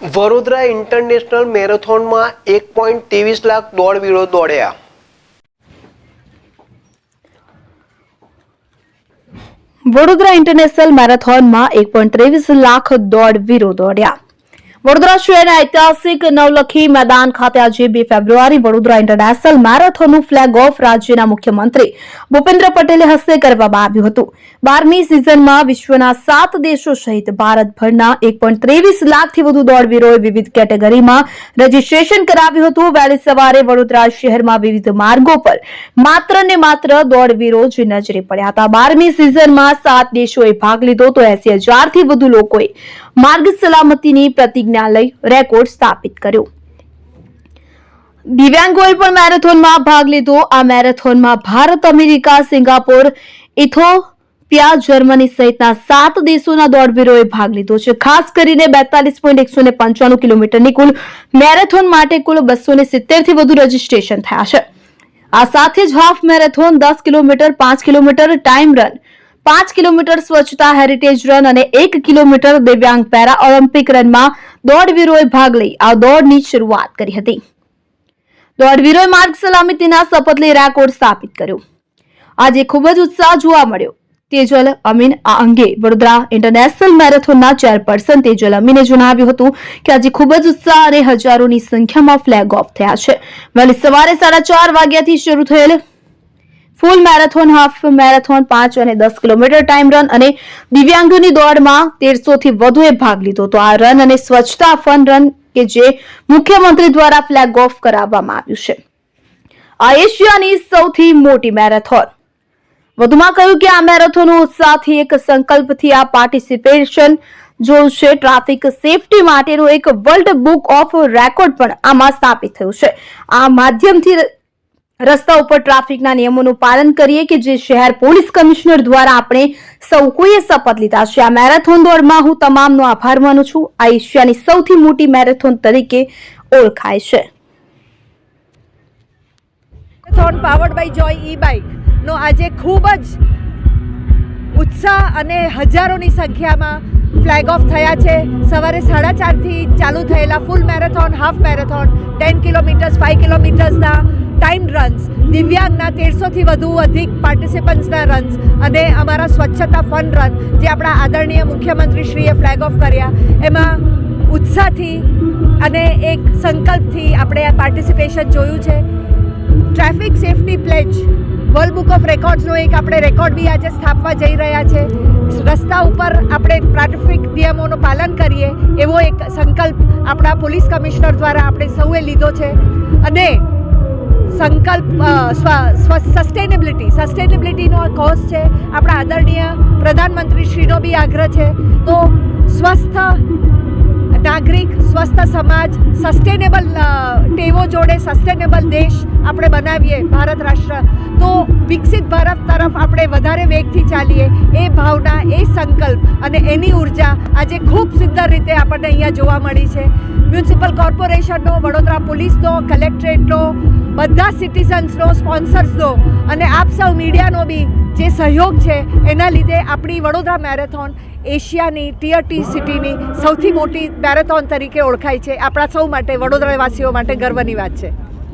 Vadodara international મેરેથોનમાં 1.23 lakh દોડવીરો દોડ્યા। Vadodara international મેરેથોનમાં 1.23 lakh દોડવીરો દોડ્યા। વડોદરા શહેરના ઐતિહાસિક નવલખી મેદાન ખાતે આજે 2 ફેબ્રુઆરી વડોદરા ઇન્ટરનેશનલ મેરેથોનનું ફ્લેગ ઓફ રાજ્યના મુખ્યમંત્રી ભૂપેન્દ્ર પટેલે હસ્તે કરવામાં આવ્યું હતું। 12મી સિઝનમાં વિશ્વના 7 દેશો સહિત ભારતભરના 1.23 લાખથી વધુ દોડવીરોએ વિવિધ કેટેગરીમાં રજીસ્ટ્રેશન કરાવ્યું હતું। વહેલી સવારે વડોદરા શહેરમાં વિવિધ માર્ગો પર માત્ર ને માત્ર દોડવીરો જ નજરે પડ્યા હતા। 12મી સિઝનમાં 7 દેશોએ ભાગ લીધો તો 80,000થી વધુ લોકોએ માર્ગ સલામતીની પ્રતિજ્ઞા લઈ રેકોર્ડ સ્થાપિત કર્યો। દિવ્યાંગોએ પણ મેરેથોનમાં ભાગ લીધો। આ મેરેથોનમાં Bharat, America, Singapore, Ethiopia, Germany સહિતના 7 દેશોના દોડવીરોએ ભાગ લીધો છે। ખાસ કરીને 42.195 કિલોમીટરની કુલ મેરેથોન માટે કુલ 270 થી વધુ રજીસ્ટ્રેશન થયા છે। આ સાથે જ half marathon, 10 kilometre, 5 kilometre time run, 5 kilometre સ્વચ્છતા હેરિટેજ રન અને 1 કિલોમીટર દિવ્યાંગ પેરા ઓલિમ્પિક રનમાં દોડવીરોએ ભાગ લઈ આ દોડની શરૂઆત કરી હતી। દોડવીરોએ માર્ગ સલામતીના શપથ લઈ રેકોર્ડ સ્થાપિત કર્યો। આજે ખૂબ જ ઉત્સાહ જોવા મળ્યો। તેજલ અમીન આ અંગે વડોદરા ઇન્ટરનેશનલ મેરેથોનના ચેરપર્સન તેજલ અમીને જણાવ્યું હતું કે આજે ખૂબ જ ઉત્સાહ અને હજારોની સંખ્યામાં ફ્લેગ ઓફ થયા છે। વહેલી સવારે 4:30 વાગ્યાથી શરૂ થયેલ ફૂલ મેરેથોન, હાફ મેરેથોન, 5 અને 10 કિલોમીટર ટાઈમ રન અને દિવ્યાંગોની દોડમાં 1300 થી વધુએ ભાગ લીધો તો આ રન અને સ્વચ્છતા ફન રન કે જે મુખ્યમંત્રી દ્વારા ફ્લેગ ઓફ કરાવવામાં આવ્યું છે। આ એશિયાની સૌથી મોટી મેરેથોન। વધુમાં કહ્યું કે આ મેરેથોન ઉત્સાહથી એક સંકલ્પથી આ પાર્ટિસિપેશન જોયું છે। ટ્રાફિક સેફટી માટેનું એક વર્લ્ડ બુક ઓફ રેકોર્ડ પણ આમાં સ્થાપિત થયું છે। આ માધ્યમથી રસ્તા ઉપર ટ્રાફિકના નિયમોનું પાલન કરીએ કે જે શહેર પોલીસ કમિશનર દ્વારા આપણે સૌ કોઈએ શપથ લીધા છે। આ મેરેથોન દોડમાં હું તમામનો આભાર માનું છું। આ એશિયાની સૌથી મોટી મેરેથોન તરીકે ઓળખાય છે। મેરેથોન પાવર્ડ બાય જોય ઈ-બાઇક નો આજે ખૂબ જ ઉત્સાહ અને હજારોની સંખ્યામાં ફ્લેગ ઓફ થયા છે। સવારે 4:30થી ચાલુ થયેલા full marathon, half marathon, 10 kilometres, 5 કિલોમીટર્સના ટાઈમ રન્સ, દિવ્યાંગના 1300થી વધુ અધિક પાર્ટિસિપન્ટ્સના રન્સ અને અમારા સ્વચ્છતા ફન રન જે આપણા આદરણીય મુખ્યમંત્રીશ્રીએ ફ્લેગ ઓફ કર્યા, એમાં ઉત્સાહથી અને એક સંકલ્પથી આપણે આ પાર્ટિસિપેશન જોયું છે। Traffic safety pledge world book of રેકોર્ડ્સનો એક આપણે રેકોર્ડ બી આજે સ્થાપવા જઈ રહ્યા છે। રસ્તા ઉપર આપણે ટ્રાફિક નિયમોનું પાલન કરીએ એવો એક સંકલ્પ આપણા પોલીસ કમિશનર દ્વારા આપણે સૌએ લીધો છે અને સંકલ્પ સસ્ટેનેબિલિટીનો કોઝ છે। આપણા આદરણીય પ્રધાનમંત્રીશ્રીનો બી આગ્રહ છે તો સ્વસ્થ નાગરિક, સ્વસ્થ સમાજ, સસ્ટેનેબલ ટેવો જોડે સસ્ટેનેબલ દેશ આપણે બનાવીએ ભારત રાષ્ટ્ર, તો વિકસિત ભારત તરફ આપણે વધારે વેગથી ચાલીએ એ ભાવના, એ સંકલ્પ અને એની ઉર્જા આજે ખૂબ સુંદર રીતે આપણને અહીંયા જોવા મળી છે। મ્યુનિસિપલ કોર્પોરેશનનો, વડોદરા પોલીસનો, કલેક્ટરેટનો, બધા સિટીઝન્સનો, સ્પોન્સર્સનો અને આપ સૌ મીડિયાનો બી જે સહયોગ છે એના લીધે આપણી વડોદરા મેરેથોન એશિયાની ટિયર 2 સિટીની સૌથી મોટી મેરેથોન તરીકે ઓળખાય છે। આપણા સૌ માટે, વડોદરાવાસીઓ માટે ગર્વની વાત છે।